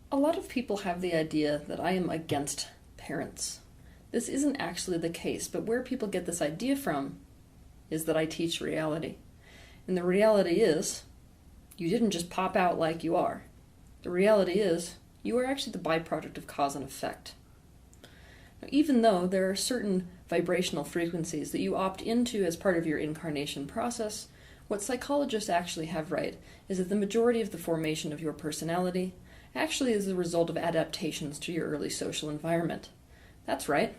A lot of people have the idea that I am against parents. This isn't actually the case, but where people get this idea from is that I teach reality. And the reality is, you didn't just pop out like you are. The reality is, you are actually the byproduct of cause and effect. Now, even though there are certain vibrational frequencies that you opt into as part of your incarnation process, what psychologists actually have right is that the majority of the formation of your personality actually is the result of adaptations to your early social environment. That's right.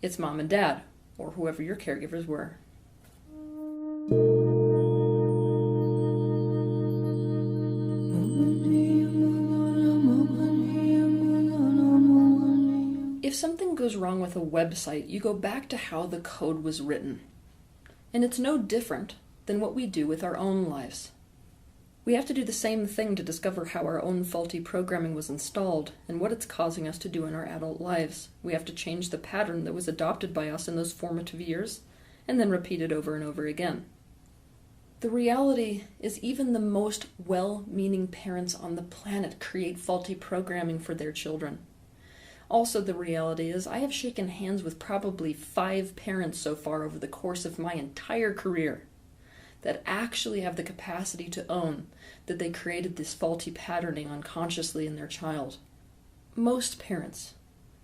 It's mom and dad, or whoever your caregivers were. If something goes wrong with a website, you go back to how the code was written. And it's no different than what we do with our own lives. We have to do the same thing to discover how our own faulty programming was installed and what it's causing us to do in our adult lives. We have to change the pattern that was adopted by us in those formative years, and then repeat it over and over again. The reality is even the most well-meaning parents on the planet create faulty programming for their children. Also, the reality is I have shaken hands with probably 5 parents so far over the course of my entire career that actually have the capacity to own that they created this faulty patterning unconsciously in their child. Most parents,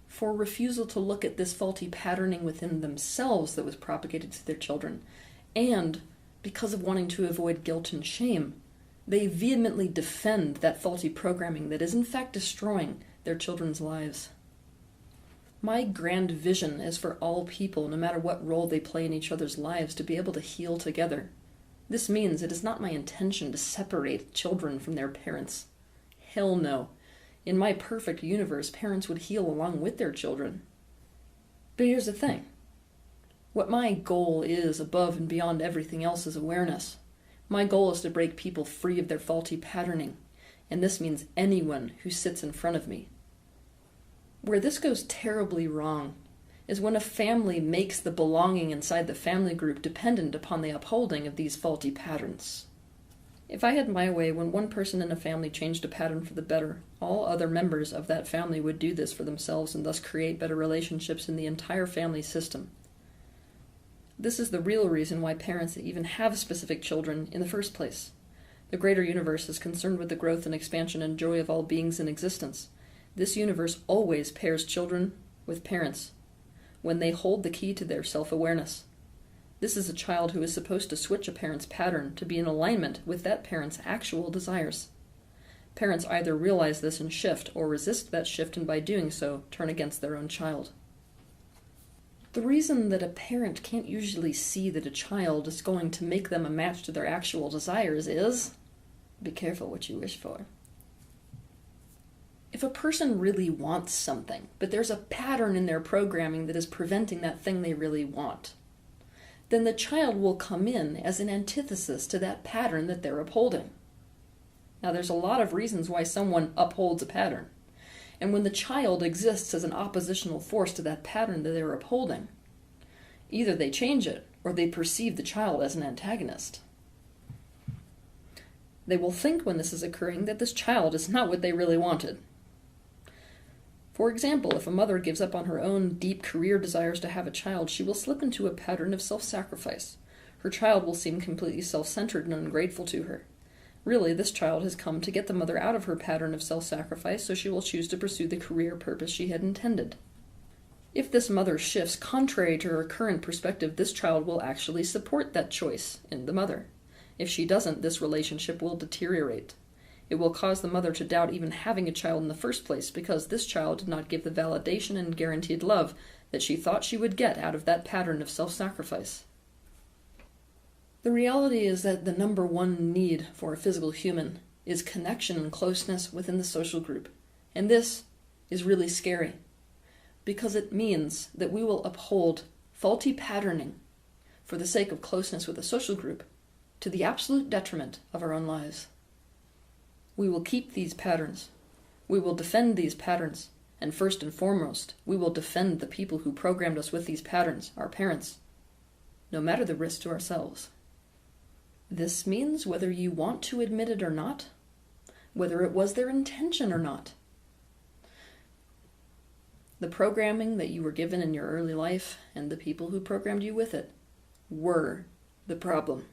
for refusal to look at this faulty patterning within themselves that was propagated to their children, and because of wanting to avoid guilt and shame, they vehemently defend that faulty programming that is in fact destroying their children's lives. My grand vision is for all people, no matter what role they play in each other's lives, to be able to heal together. This means it is not my intention to separate children from their parents. Hell no. In my perfect universe, parents would heal along with their children. But here's the thing. What my goal is, above and beyond everything else, is awareness. My goal is to break people free of their faulty patterning, and this means anyone who sits in front of me. Where this goes terribly wrong is when a family makes the belonging inside the family group dependent upon the upholding of these faulty patterns. If I had my way, when one person in a family changed a pattern for the better, all other members of that family would do this for themselves and thus create better relationships in the entire family system. This is the real reason why parents even have specific children in the first place. The greater universe is concerned with the growth and expansion and joy of all beings in existence. This universe always pairs children with parents when they hold the key to their self-awareness. This is a child who is supposed to switch a parent's pattern to be in alignment with that parent's actual desires. Parents either realize this and shift, or resist that shift, and by doing so, turn against their own child. The reason that a parent can't usually see that a child is going to make them a match to their actual desires is, be careful what you wish for. If a person really wants something, but there's a pattern in their programming that is preventing that thing they really want, then the child will come in as an antithesis to that pattern that they're upholding. Now, there's a lot of reasons why someone upholds a pattern. And when the child exists as an oppositional force to that pattern that they're upholding, either they change it or they perceive the child as an antagonist. They will think when this is occurring that this child is not what they really wanted. For example, if a mother gives up on her own deep career desires to have a child, she will slip into a pattern of self-sacrifice. Her child will seem completely self-centered and ungrateful to her. Really, this child has come to get the mother out of her pattern of self-sacrifice, so she will choose to pursue the career purpose she had intended. If this mother shifts contrary to her current perspective, this child will actually support that choice in the mother. If she doesn't, this relationship will deteriorate. It will cause the mother to doubt even having a child in the first place, because this child did not give the validation and guaranteed love that she thought she would get out of that pattern of self-sacrifice. The reality is that the number one need for a physical human is connection and closeness within the social group. And this is really scary, because it means that we will uphold faulty patterning for the sake of closeness with a social group to the absolute detriment of our own lives. We will keep these patterns. We will defend these patterns. And first and foremost, we will defend the people who programmed us with these patterns, our parents, no matter the risk to ourselves. This means whether you want to admit it or not, whether it was their intention or not, The programming that you were given in your early life and the people who programmed you with it were the problem.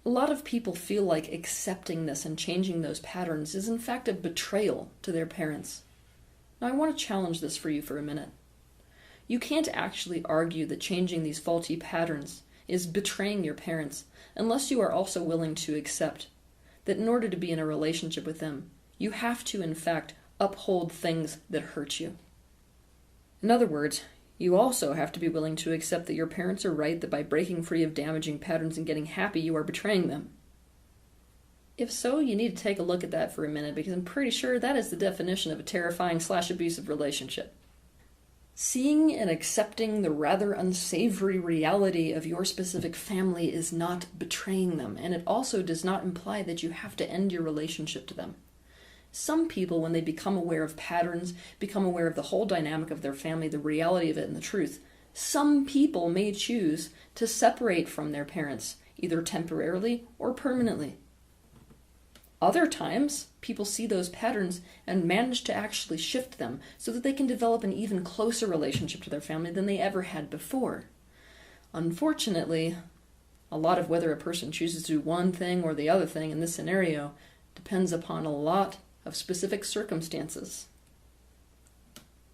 A lot of people feel like accepting this and changing those patterns is in fact a betrayal to their parents. Now I want to challenge this for you for a minute. You can't actually argue that changing these faulty patterns is betraying your parents unless you are also willing to accept that in order to be in a relationship with them, you have to in fact uphold things that hurt you. In other words, you also have to be willing to accept that your parents are right, that by breaking free of damaging patterns and getting happy, you are betraying them. If so, you need to take a look at that for a minute, because I'm pretty sure that is the definition of a terrifying/abusive relationship. Seeing and accepting the rather unsavory reality of your specific family is not betraying them, and it also does not imply that you have to end your relationship to them. Some people, when they become aware of patterns, become aware of the whole dynamic of their family, the reality of it and the truth, some people may choose to separate from their parents, either temporarily or permanently. Other times, people see those patterns and manage to actually shift them so that they can develop an even closer relationship to their family than they ever had before. Unfortunately, a lot of whether a person chooses to do one thing or the other thing in this scenario depends upon a lot of specific circumstances.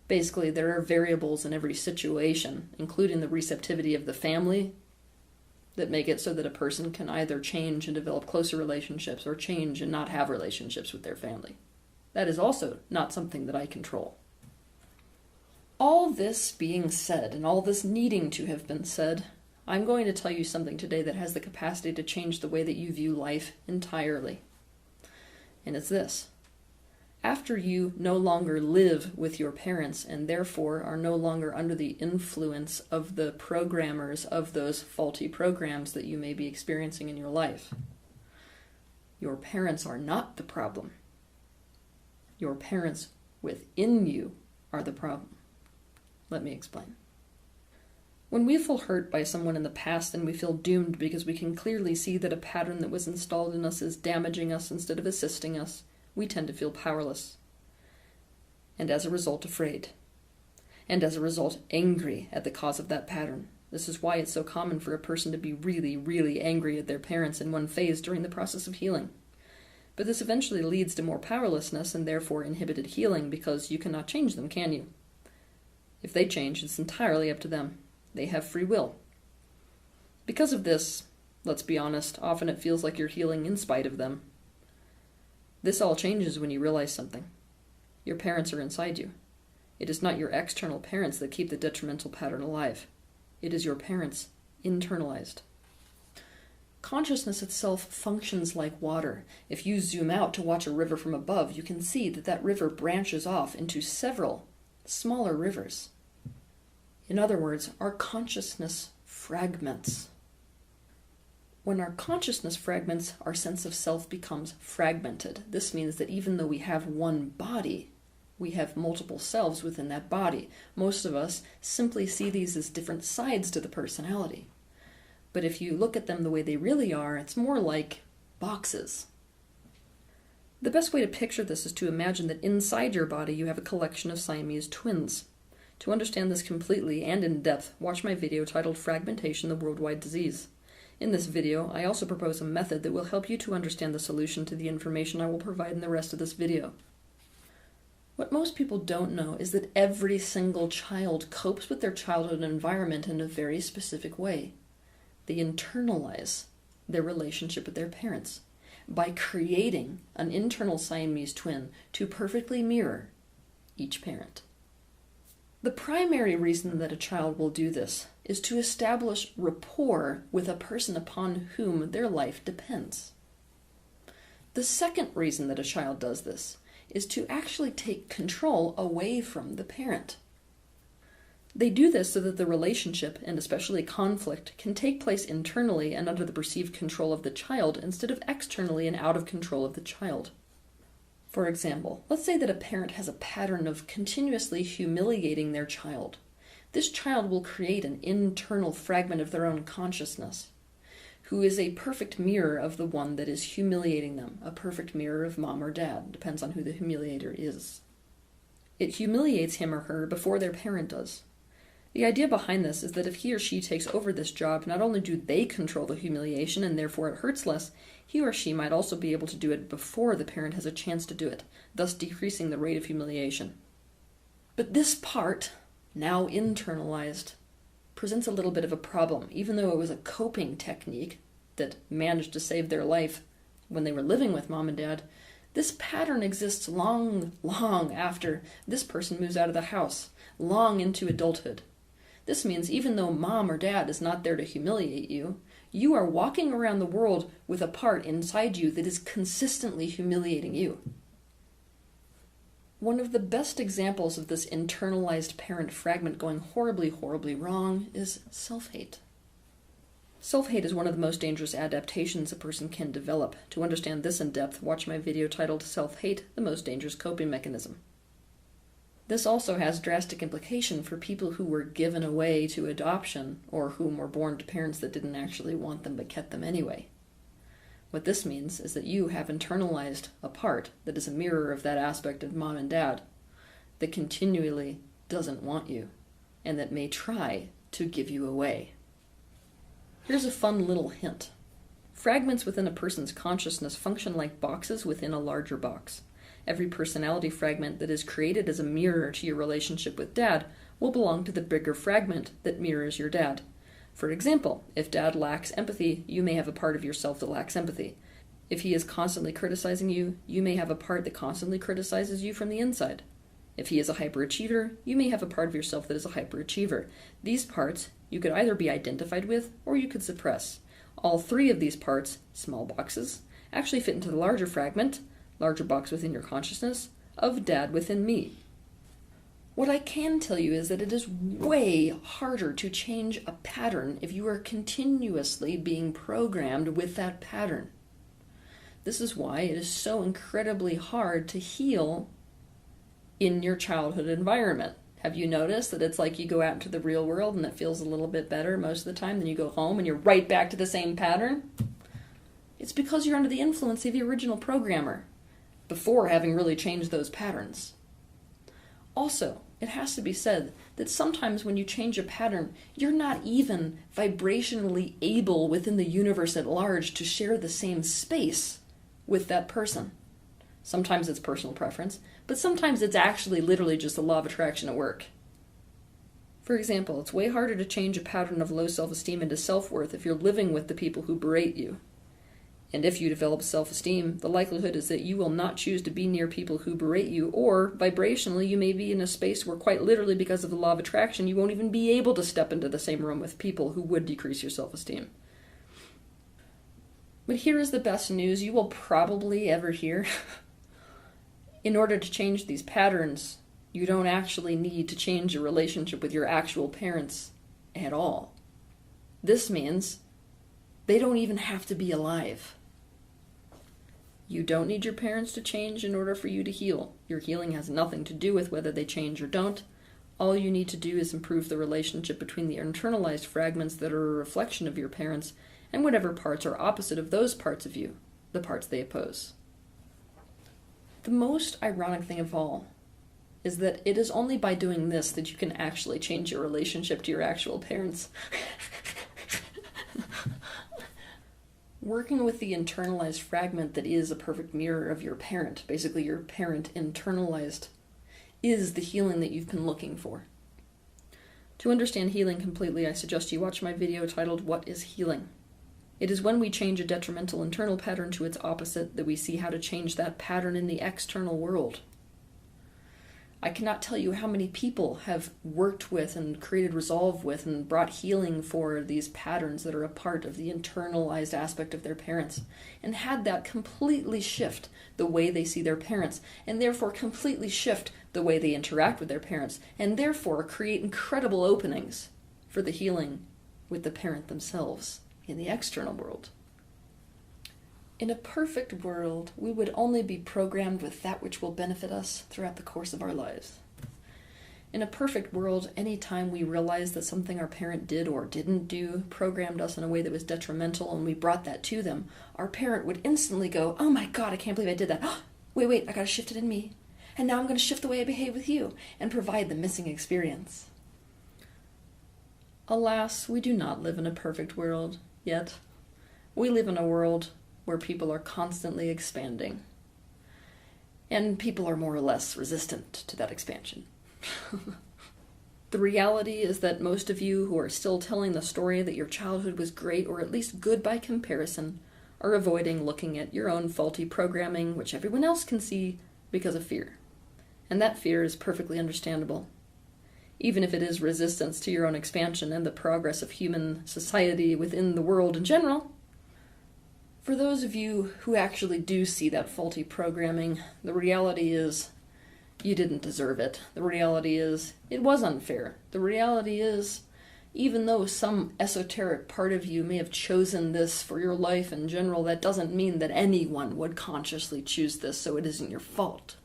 Basically, there are variables in every situation, including the receptivity of the family, that make it so that a person can either change and develop closer relationships or change and not have relationships with their family. That is also not something that I control. All this being said, and all this needing to have been said, I'm going to tell you something today that has the capacity to change the way that you view life entirely. And it's this. After you no longer live with your parents and therefore are no longer under the influence of the programmers of those faulty programs that you may be experiencing in your life, your parents are not the problem. Your parents within you are the problem. Let me explain. When we feel hurt by someone in the past and we feel doomed because we can clearly see that a pattern that was installed in us is damaging us instead of assisting us, we tend to feel powerless, and as a result afraid, and as a result angry at the cause of that pattern. This is why it's so common for a person to be really, really angry at their parents in one phase during the process of healing. But this eventually leads to more powerlessness and therefore inhibited healing, because you cannot change them, can you? If they change, it's entirely up to them. They have free will. Because of this, let's be honest, often it feels like you're healing in spite of them. This all changes when you realize something. Your parents are inside you. It is not your external parents that keep the detrimental pattern alive. It is your parents internalized. Consciousness itself functions like water. If you zoom out to watch a river from above, you can see that that river branches off into several smaller rivers. In other words, our consciousness fragments. When our consciousness fragments, our sense of self becomes fragmented. This means that even though we have one body, we have multiple selves within that body. Most of us simply see these as different sides to the personality. But if you look at them the way they really are, it's more like boxes. The best way to picture this is to imagine that inside your body you have a collection of Siamese twins. To understand this completely and in depth, watch my video titled Fragmentation, the Worldwide Disease. In this video, I also propose a method that will help you to understand the solution to the information I will provide in the rest of this video. What most people don't know is that every single child copes with their childhood environment in a very specific way. They internalize their relationship with their parents by creating an internal Siamese twin to perfectly mirror each parent. The primary reason that a child will do this is to establish rapport with a person upon whom their life depends. The second reason that a child does this is to actually take control away from the parent. They do this so that the relationship, and especially conflict, can take place internally and under the perceived control of the child instead of externally and out of control of the child. For example, let's say that a parent has a pattern of continuously humiliating their child. This child will create an internal fragment of their own consciousness, who is a perfect mirror of the one that is humiliating them, a perfect mirror of mom or dad, depends on who the humiliator is. It humiliates him or her before their parent does. The idea behind this is that if he or she takes over this job, not only do they control the humiliation and therefore it hurts less, he or she might also be able to do it before the parent has a chance to do it, thus decreasing the rate of humiliation. But this part, now internalized, presents a little bit of a problem. Even though it was a coping technique that managed to save their life when they were living with mom and dad, this pattern exists long, long after this person moves out of the house, long into adulthood. This means even though mom or dad is not there to humiliate you, you are walking around the world with a part inside you that is consistently humiliating you. One of the best examples of this internalized parent fragment going horribly, horribly wrong is self-hate. Self-hate is one of the most dangerous adaptations a person can develop. To understand this in depth, watch my video titled Self-Hate, the Most Dangerous Coping Mechanism. This also has drastic implication for people who were given away to adoption or whom were born to parents that didn't actually want them but kept them anyway. What this means is that you have internalized a part that is a mirror of that aspect of mom and dad that continually doesn't want you and that may try to give you away. Here's a fun little hint. Fragments within a person's consciousness function like boxes within a larger box. Every personality fragment that is created as a mirror to your relationship with dad will belong to the bigger fragment that mirrors your dad. For example, if dad lacks empathy, you may have a part of yourself that lacks empathy. If he is constantly criticizing you, you may have a part that constantly criticizes you from the inside. If he is a hyperachiever, you may have a part of yourself that is a hyperachiever. These parts you could either be identified with or you could suppress. All three of these parts, small boxes, actually fit into the larger fragment, larger box within your consciousness, of dad within me. What I can tell you is that it is way harder to change a pattern if you are continuously being programmed with that pattern. This is why it is so incredibly hard to heal in your childhood environment. Have you noticed that it's like you go out into the real world and it feels a little bit better most of the time, then you go home and you're right back to the same pattern? It's because you're under the influence of the original programmer before having really changed those patterns. Also, it has to be said that sometimes when you change a pattern, you're not even vibrationally able within the universe at large to share the same space with that person. Sometimes it's personal preference, but sometimes it's actually literally just the law of attraction at work. For example, it's way harder to change a pattern of low self-esteem into self-worth if you're living with the people who berate you. And if you develop self-esteem, the likelihood is that you will not choose to be near people who berate you, or vibrationally you may be in a space where quite literally because of the law of attraction you won't even be able to step into the same room with people who would decrease your self-esteem. But here is the best news you will probably ever hear. In order to change these patterns, you don't actually need to change your relationship with your actual parents at all. This means they don't even have to be alive. You don't need your parents to change in order for you to heal. Your healing has nothing to do with whether they change or don't. All you need to do is improve the relationship between the internalized fragments that are a reflection of your parents and whatever parts are opposite of those parts of you, the parts they oppose. The most ironic thing of all is that it is only by doing this that you can actually change your relationship to your actual parents. Working with the internalized fragment that is a perfect mirror of your parent, basically your parent internalized, is the healing that you've been looking for. To understand healing completely, I suggest you watch my video titled What is Healing? It is when we change a detrimental internal pattern to its opposite that we see how to change that pattern in the external world. I cannot tell you how many people have worked with and created resolve with and brought healing for these patterns that are a part of the internalized aspect of their parents, and had that completely shift the way they see their parents, and therefore completely shift the way they interact with their parents, and therefore create incredible openings for the healing with the parent themselves in the external world. In a perfect world, we would only be programmed with that which will benefit us throughout the course of our lives. In a perfect world, any time we realized that something our parent did or didn't do programmed us in a way that was detrimental and we brought that to them, our parent would instantly go, "Oh my God, I can't believe I did that. Wait, I gotta shift it in me. and now I'm going to shift the way I behave with you and provide the missing experience. Alas, we do not live in a perfect world, yet. We live in a world where people are constantly expanding. And people are more or less resistant to that expansion. The reality is that most of you who are still telling the story that your childhood was great, or at least good by comparison, are avoiding looking at your own faulty programming, which everyone else can see, because of fear. And that fear is perfectly understandable. Even if it is resistance to your own expansion and the progress of human society within the world in general. For those of you who actually do see that faulty programming, the reality is you didn't deserve it. The reality is it was unfair. The reality is, even though some esoteric part of you may have chosen this for your life in general, that doesn't mean that anyone would consciously choose this, so it isn't your fault.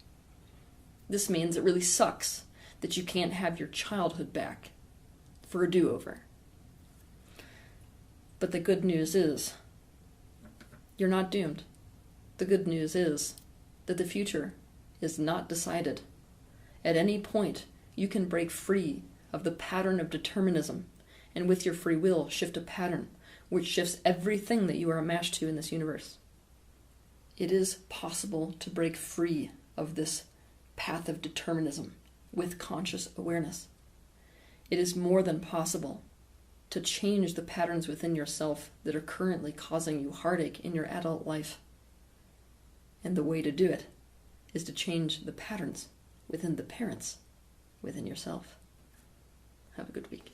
This means it really sucks that you can't have your childhood back for a do-over. But the good news is, you're not doomed. The good news is that the future is not decided. At any point, you can break free of the pattern of determinism, and with your free will, shift a pattern which shifts everything that you are enmeshed to in this universe. It is possible to break free of this path of determinism with conscious awareness. It is more than possible to change the patterns within yourself that are currently causing you heartache in your adult life. And the way to do it is to change the patterns within the parents within yourself. Have a good week.